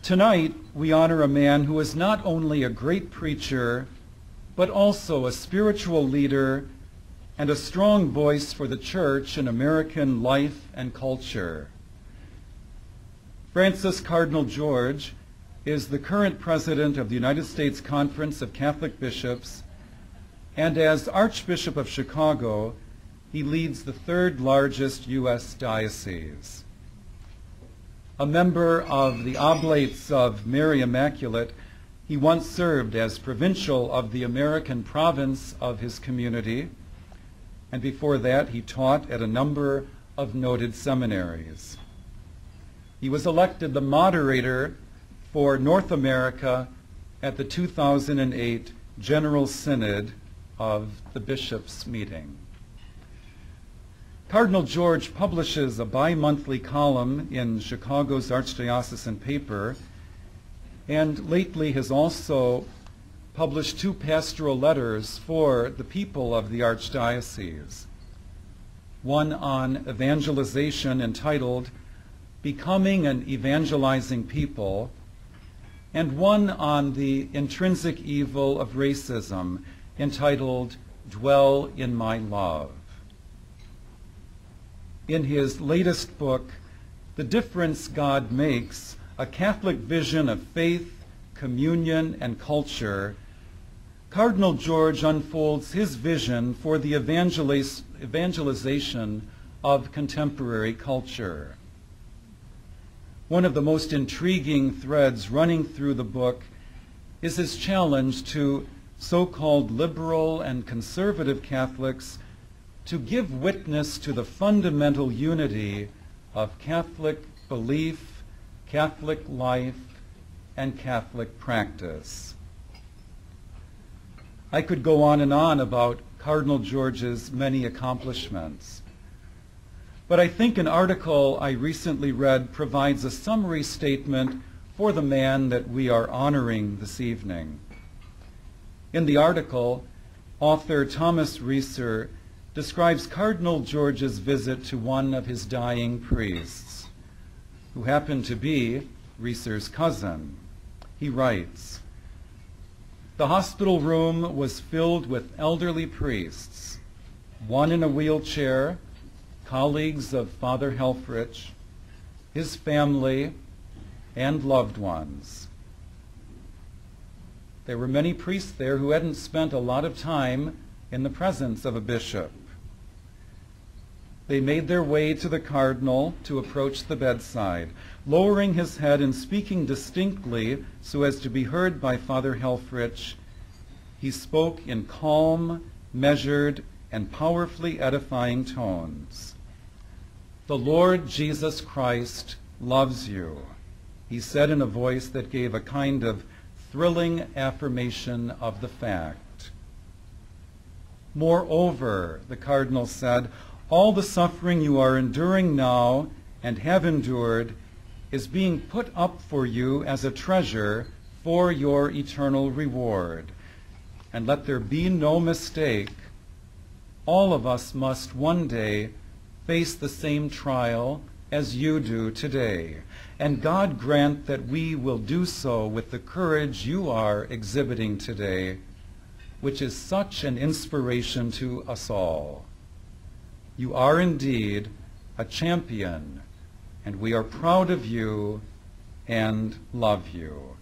Tonight, we honor a man who is not only a great preacher, but also a spiritual leader and a strong voice for the church in American life and culture. Francis Cardinal George is the current president of the United States Conference of Catholic Bishops, and as Archbishop of Chicago, he leads the third largest U.S. diocese. A member of the Oblates of Mary Immaculate, he once served as provincial of the American province of his community, and before that he taught at a number of noted seminaries. He was elected the moderator for North America at the 2008 General Synod of the Bishops' Meeting. Cardinal George publishes a bi-monthly column in Chicago's Archdiocesan paper, and lately has also published 2 pastoral letters for the people of the Archdiocese. One on evangelization entitled Becoming an Evangelizing People, and one on the intrinsic evil of racism entitled Dwell in My Love. In his latest book, The Difference God Makes, A Catholic Vision of Faith, Communion, and Culture, Cardinal George unfolds his vision for the evangelization of contemporary culture. One of the most intriguing threads running through the book is his challenge to so-called liberal and conservative Catholics to give witness to the fundamental unity of Catholic belief, Catholic life, and Catholic practice. I could go on and on about Cardinal George's many accomplishments, but I think an article I recently read provides a summary statement for the man that we are honoring this evening. In the article, author Thomas Reeser describes Cardinal George's visit to one of his dying priests, who happened to be Reeser's cousin. He writes, "The hospital room was filled with elderly priests, one in a wheelchair, colleagues of Father Helfrich, his family, and loved ones. There were many priests there who hadn't spent a lot of time in the presence of a bishop. They made their way to the cardinal to approach the bedside. Lowering his head and speaking distinctly so as to be heard by Father Helfrich, he spoke in calm, measured, and powerfully edifying tones. 'The Lord Jesus Christ loves you,' he said in a voice that gave a kind of thrilling affirmation of the fact. 'Moreover,' the cardinal said, 'all the suffering you are enduring now and have endured is being put up for you as a treasure for your eternal reward. And let there be no mistake, all of us must one day face the same trial as you do today. And God grant that we will do so with the courage you are exhibiting today, which is such an inspiration to us all. You are indeed a champion, and we are proud of you and love you.'"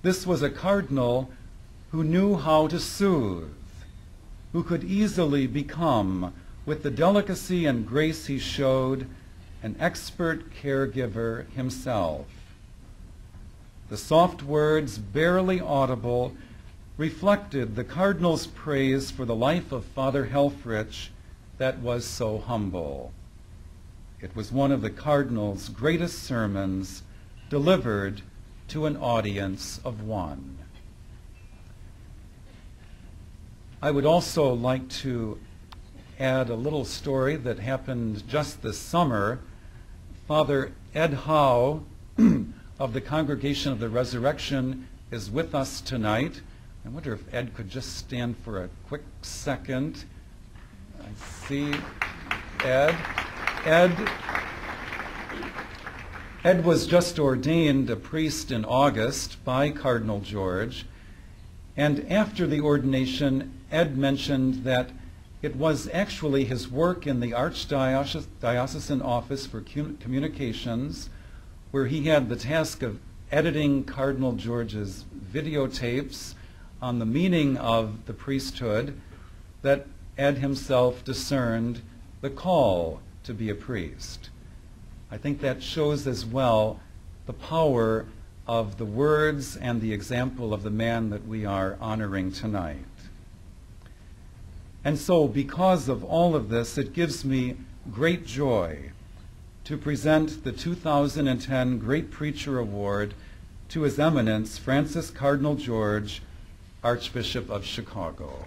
This was a cardinal who knew how to soothe, who could easily become, with the delicacy and grace he showed, an expert caregiver himself. The soft words, barely audible, reflected the cardinal's praise for the life of Father Helfrich that was so humble. It was one of the cardinal's greatest sermons, delivered to an audience of one. I would also like to add a little story that happened just this summer. Father Ed Howe of the Congregation of the Resurrection is with us tonight. I wonder if Ed could just stand for a quick second. I see Ed. Ed was just ordained a priest in August by Cardinal George, and after the ordination, Ed mentioned that it was actually his work in the Archdiocesan Office for Communications, where he had the task of editing Cardinal George's videotapes on the meaning of the priesthood, that Ed himself discerned the call to be a priest. I think that shows as well the power of the words and the example of the man that we are honoring tonight. And so, because of all of this, it gives me great joy to present the 2010 Great Preacher Award to His Eminence Francis Cardinal George, Archbishop of Chicago.